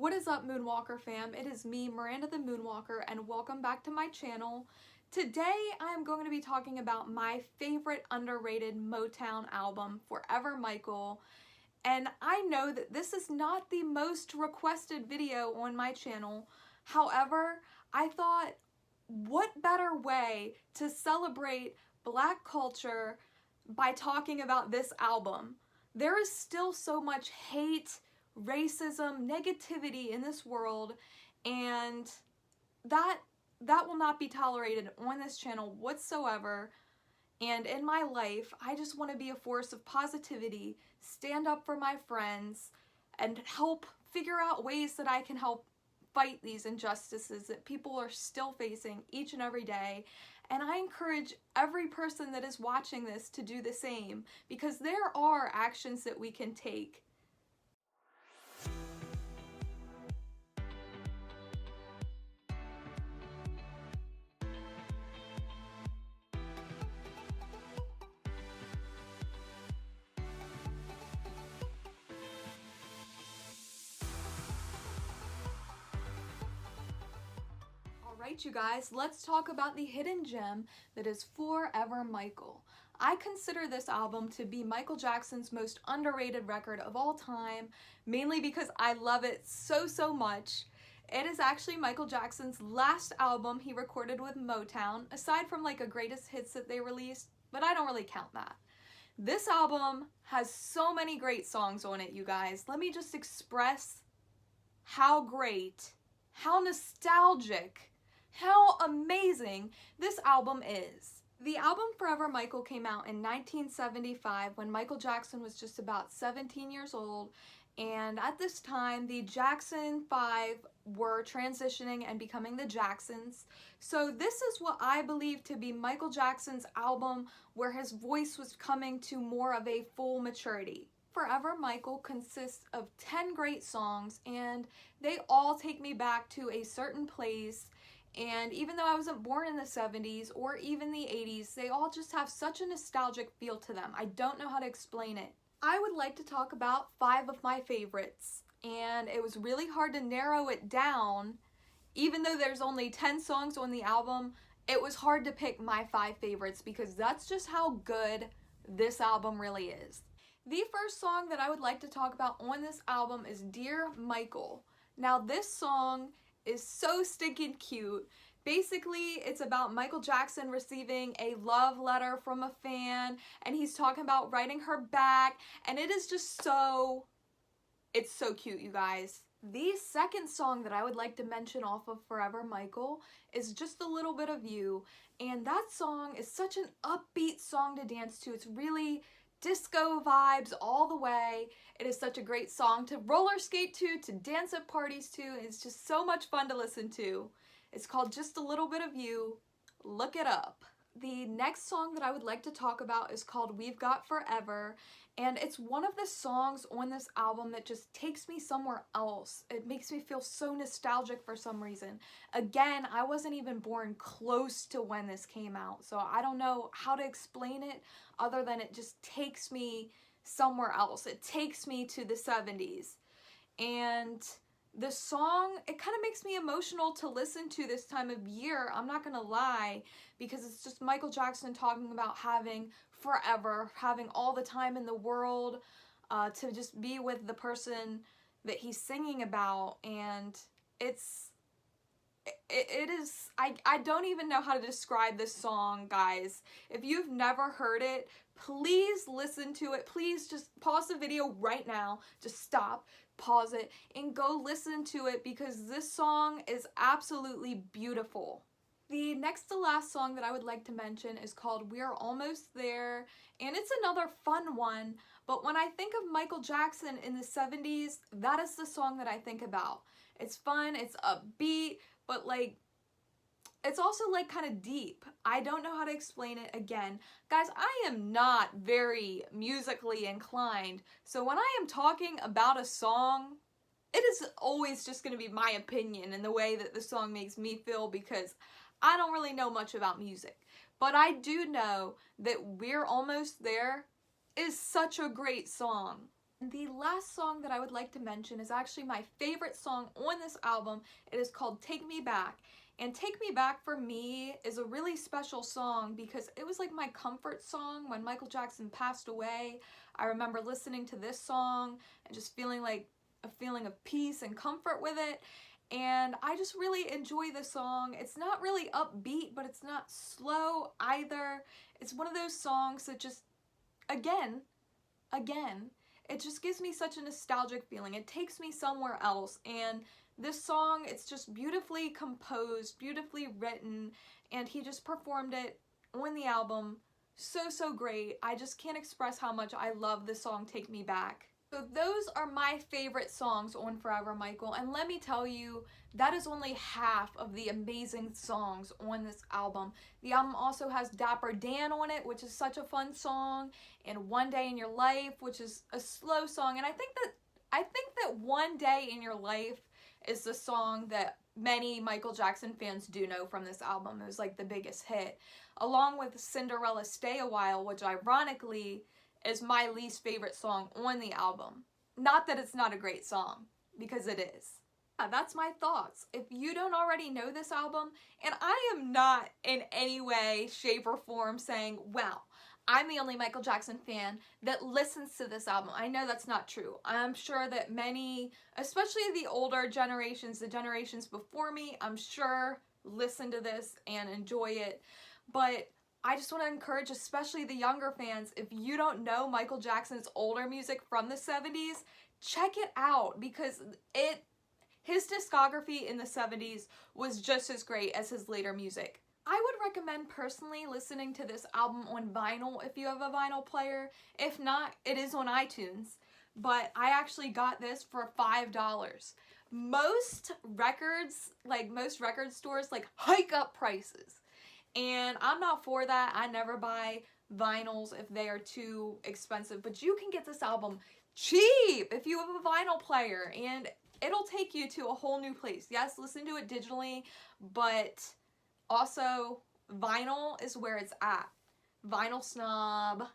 What is up, Moonwalker fam? It is me, Miranda the Moonwalker, and welcome back to my channel. Today I am going to be talking about my favorite underrated Motown album, Forever Michael. And I know that this is not the most requested video on my channel. However, I thought, what better way to celebrate Black culture by talking about this album? There is still so much hate, racism, negativity in this world, and that will not be tolerated on this channel whatsoever. And in my life, I just want to be a force of positivity, stand up for my friends, and help figure out ways that I can help fight these injustices that people are still facing each and every day. And I encourage every person that is watching this to do the same, because there are actions that we can take. Alright, you guys, let's talk about the hidden gem that is Forever Michael. I consider this album to be Michael Jackson's most underrated record of all time, mainly because I love it so much. It is actually Michael Jackson's last album he recorded with Motown, aside from like a greatest hits that they released, but I don't really count that. This album has so many great songs on it, you guys. Let me just express how great, how nostalgic, how amazing this album is. The album Forever Michael came out in 1975 when Michael Jackson was just about 17 years old, and at this time the Jackson 5 were transitioning and becoming the Jacksons. So this is what I believe to be Michael Jackson's album where his voice was coming to more of a full maturity. Forever Michael consists of 10 great songs, and they all take me back to a certain place. And even though I wasn't born in the 70s or even the 80s, they all just have such a nostalgic feel to them. I don't know how to explain it. I would like to talk about 5 of my favorites, and it was really hard to narrow it down. Even though there's only 10 songs on the album, it was hard to pick my 5 favorites because that's just how good this album really is. The first song that I would like to talk about on this album is Dear Michael. Now this song is so stinking cute. Basically, it's about Michael Jackson receiving a love letter from a fan, and he's talking about writing her back, and it is just it's so cute, you guys. The second song that I would like to mention off of Forever Michael is Just a Little Bit of You, and that song is such an upbeat song to dance to. It's really disco vibes all the way. It is such a great song to roller skate to dance at parties to. It's just so much fun to listen to. It's called Just a Little Bit of You. Look it up. The next song that I would like to talk about is called Weve Got Forever, and it's one of the songs on this album that just takes me somewhere else. It makes me feel so nostalgic for some reason. Again, I wasn't even born close to when this came out, so I don't know how to explain it other than it just takes me somewhere else. It takes me to the 70s. And the song, it kind of makes me emotional to listen to this time of year, I'm not gonna lie, because it's just Michael Jackson talking about having forever, having all the time in the world to just be with the person that he's singing about. And it is, I don't even know how to describe this song, guys. If you've never heard it, please listen to it. Please just pause the video right now. Just stop, pause it, and go listen to it, because this song is absolutely beautiful. The next to last song that I would like to mention is called We're Almost There, and it's another fun one, but when I think of Michael Jackson in the 70s, that is the song that I think about. It's fun, it's upbeat, but like, it's also like kind of deep. I don't know how to explain it. Again, guys, I am not very musically inclined, so when I am talking about a song, it is always just going to be my opinion and the way that the song makes me feel, because I don't really know much about music. But I do know that We're Almost There is such a great song. The last song that I would like to mention is actually my favorite song on this album. It is called Take Me Back. And Take Me Back for me is a really special song because it was like my comfort song when Michael Jackson passed away. I remember listening to this song and just feeling like a feeling of peace and comfort with it. And I just really enjoy this song. It's not really upbeat, but it's not slow either. It's one of those songs that just, again, it just gives me such a nostalgic feeling. It takes me somewhere else, and this song, it's just beautifully composed, beautifully written, and he just performed it on the album so great. I just can't express how much I love this song, Take Me Back. So those are my favorite songs on Forever Michael, and let me tell you, that is only half of the amazing songs on this album. The album also has Dapper Dan on it, which is such a fun song, and One Day in Your Life, which is a slow song, and I think that One Day in Your Life is the song that many Michael Jackson fans do know from this album. It was like the biggest hit, along with Cinderella Stay a While, which ironically is my least favorite song on the album. Not that it's not a great song, because it is. Yeah, that's my thoughts. If you don't already know this album, and I am not in any way, shape, or form saying, wow, I'm the only Michael Jackson fan that listens to this album. I know that's not true. I'm sure that many, especially the older generations, the generations before me, I'm sure listen to this and enjoy it. But I just want to encourage especially the younger fans, if you don't know Michael Jackson's older music from the 70s, check it out, because his discography in the 70s was just as great as his later music. I would recommend personally listening to this album on vinyl if you have a vinyl player. If not, it is on iTunes. But I actually got this for $5. Most record stores hike up prices. And I'm not for that. I never buy vinyls if they are too expensive. But you can get this album cheap if you have a vinyl player. And it'll take you to a whole new place. Yes, listen to it digitally, but also vinyl is where it's at. Vinyl snob.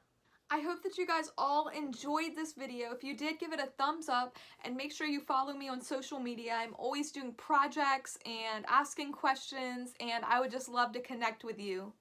I hope that you guys all enjoyed this video. If you did, give it a thumbs up and make sure you follow me on social media. I'm always doing projects and asking questions, and I would just love to connect with you.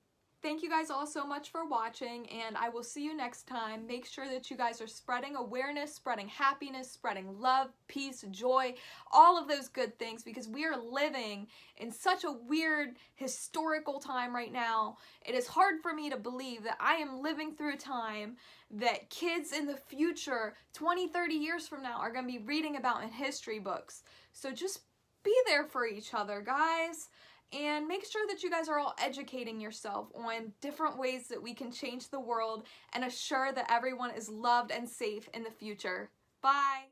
Thank you guys all so much for watching, and I will see you next time. Make sure that you guys are spreading awareness, spreading happiness, spreading love, peace, joy, all of those good things, because we are living in such a weird historical time right now. It is hard for me to believe that I am living through a time that kids in the future, 20, 30 years from now, are going to be reading about in history books. So just be there for each other, guys. And make sure that you guys are all educating yourself on different ways that we can change the world and assure that everyone is loved and safe in the future. Bye!